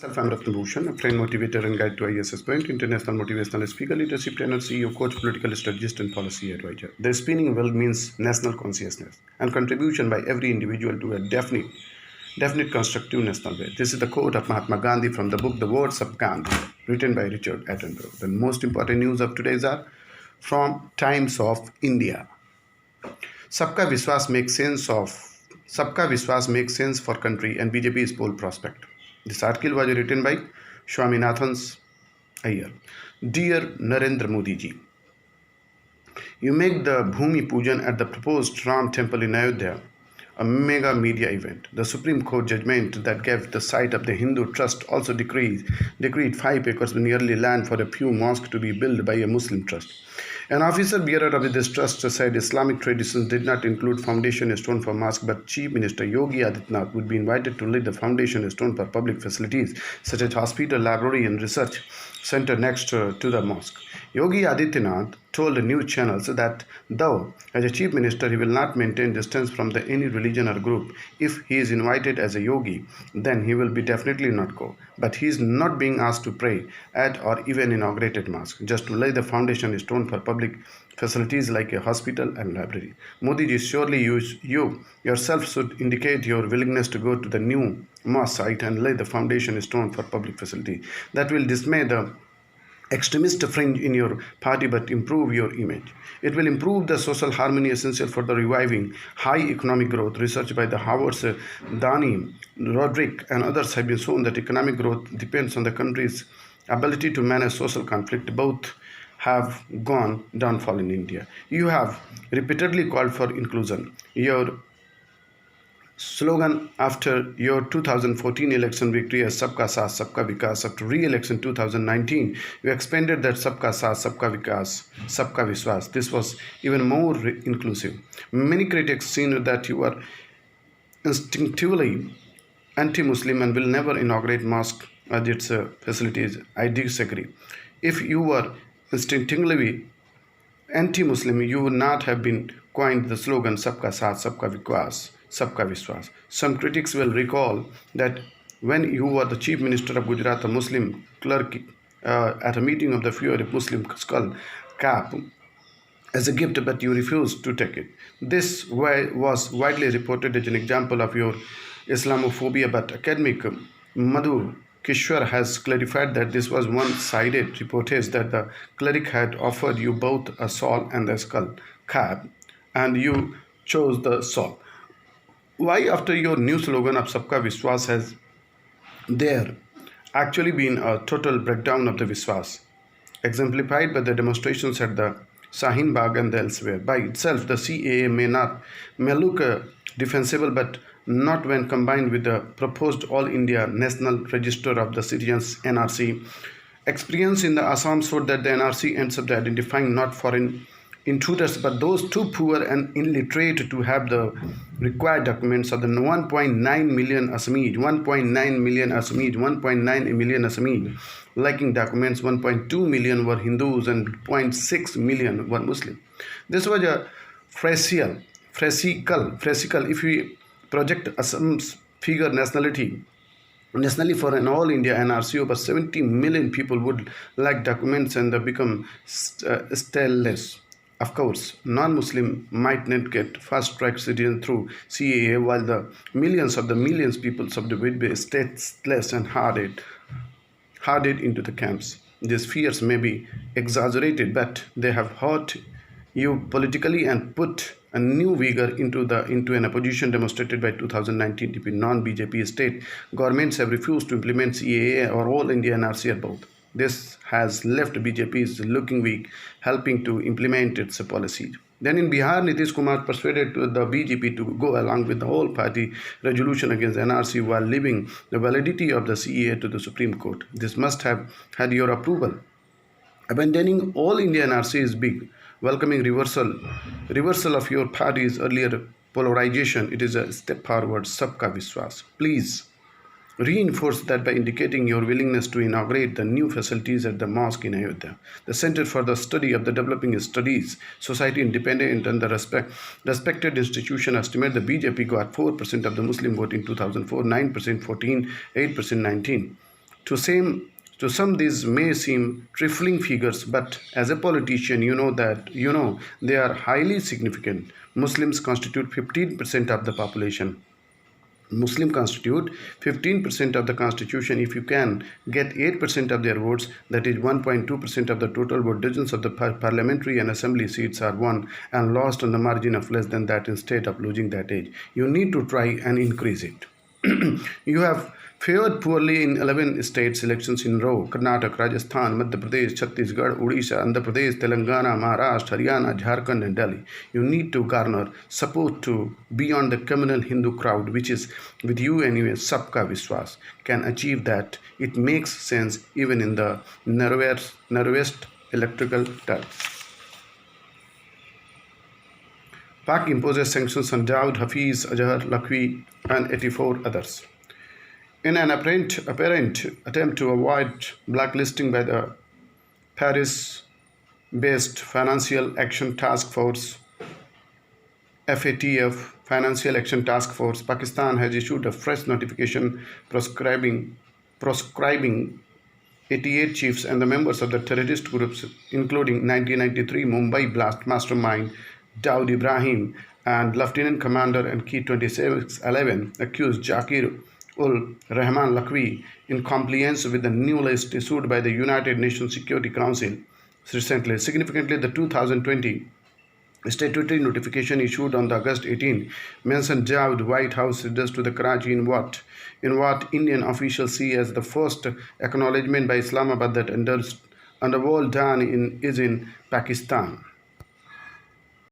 I'm Ratna Bhushan, a trained motivator and guide to IAS aspirant, international motivational speaker, leadership trainer, CEO, coach, political strategist, and policy advisor. The spinning wheel means national consciousness and contribution by every individual to a definite constructive national way. This is the quote of Mahatma Gandhi from the book The Words of Gandhi, written by Richard Attenborough. The most important news of today's are from Times of India. Sabka Vishwas makes sense for country and BJP's poll prospect. This article was written by Swaminathan's Iyer. Dear Narendra Modi ji, you make the Bhumi Pujan at the proposed Ram temple in Ayodhya a mega media event. The Supreme Court judgment that gave the site of the Hindu trust also decreed 5 acres nearly land for a few mosques to be built by a Muslim trust. An officer bearer of this trust said Islamic traditions did not include foundation stone for mosque, but Chief Minister Yogi Adityanath would be invited to lay the foundation stone for public facilities such as hospital, library and research center next to the mosque. Yogi Adityanath told news channels that though as a chief minister he will not maintain distance from any religion or group, if he is invited as a yogi, then he will be definitely not go. But he is not being asked to pray at or even inaugurated mosque, just to lay the foundation stone for public facilities like a hospital and library. Modi ji, surely you yourself should indicate your willingness to go to the new mosque site and lay the foundation stone for public facility. That will dismay the extremist fringe in your party but improve your image. It will improve the social harmony essential for the reviving high economic growth. Research by the Harvard's Dani, Roderick and others have been shown that economic growth depends on the country's ability to manage social conflict. Both have gone downfall in India. You have repeatedly called for inclusion. Your slogan after your 2014 election victory as Sabka Saath, Sabka Vikas. After re-election 2019, you expanded that Sabka Saath, Sabka Vikas, Sabka Vishwas. This was even more inclusive. Many critics seen that you are instinctively anti-Muslim and will never inaugurate mosque at its facilities. I disagree. If you were instinctively anti-Muslim, you would not have been coined the slogan Sabka Saath, Sabka Vikas, Sabka Vishwas. Some critics will recall that when you were the chief minister of Gujarat, a Muslim clerk at a meeting of the few Muslim skull cap as a gift, but you refused to take it. This was widely reported as an example of your Islamophobia, but academic Madhu Kishwar has clarified that this was one-sided reportage, that the cleric had offered you both a shawl and a skull cap, and you chose the shawl. Why, after your new slogan of Sabka Vishwas, has there actually been a total breakdown of the Vishwas, exemplified by the demonstrations at the Shahin Bagh and elsewhere? By itself, the CAA may look defensible, but not when combined with the proposed All India National Register of the Citizens NRC. Experience in the Assam showed that the NRC ends up identifying not foreign intruders but those too poor and illiterate to have the required documents. Of the 1.9 million Assamese, 1.9 million Assamese lacking documents, 1.2 million were Hindus and 0.6 million were Muslim. This was a physical. If we project Assam's figure nationally for an all India NRC, over 70 million people would lack documents and become stateless. Of course, non-Muslim might not get fast-track citizen through CAA, while the millions people would be stateless and hardened into the camps. These fears may be exaggerated, but they have hurt you politically and put a new vigor into an opposition demonstrated by 2019 DP. Non-BJP state governments have refused to implement CAA or all India NRC or both. This has left BJP looking weak, helping to implement its policy. Then in Bihar, Nitish Kumar persuaded the BJP to go along with the whole party resolution against NRC while leaving the validity of the CAA to the Supreme Court. This must have had your approval. Abandoning all India NRC is big. Welcoming reversal of your party's earlier polarization, it is a step forward. Sabka Vishwas. Please reinforce that by indicating your willingness to inaugurate the new facilities at the mosque in Ayodhya. The Center for the Study of the Developing Studies Society Independent and the respected institution estimate the BJP got 4% of the Muslim vote in 2004, 9% 14, 8% 19. To some, these may seem trifling figures, but as a politician, you know they are highly significant. Muslims constitute 15% of the population. Muslim constitute 15% of the constitution. If you can get 8% of their votes, that is 1.2% of the total vote, dozens of the parliamentary and assembly seats are won and lost on the margin of less than that instead of losing that age. You need to try and increase it. You have fared poorly in 11 states elections in row: Karnataka, Rajasthan, Madhya Pradesh, Chhattisgarh, Odisha, Andhra Pradesh, Telangana, Maharashtra, Haryana, Jharkhand, and Delhi. You need to garner support to beyond the communal Hindu crowd, which is with you anyway. Sabka Vishwas can achieve that. It makes sense even in the narrowest electrical terms. Pak imposes sanctions on Dawood, Hafiz, Azhar, Lakhvi, and 84 others. In an apparent attempt to avoid blacklisting by the Paris-based Financial Action Task Force, FATF, Financial Action Task Force, Pakistan has issued a fresh notification proscribing 88 chiefs and the members of the terrorist groups, including 1993 Mumbai blast mastermind Dawood Ibrahim and Lieutenant Commander and Key 2611 accused Zakir ul Rahman Lakhvi, in compliance with the new list issued by the United Nations Security Council recently. Significantly, the 2020 statutory notification issued on August 18 mentioned Dawood. White House address to the Karachi in what Indian officials see as the first acknowledgement by Islamabad that underworld Dan is in Pakistan.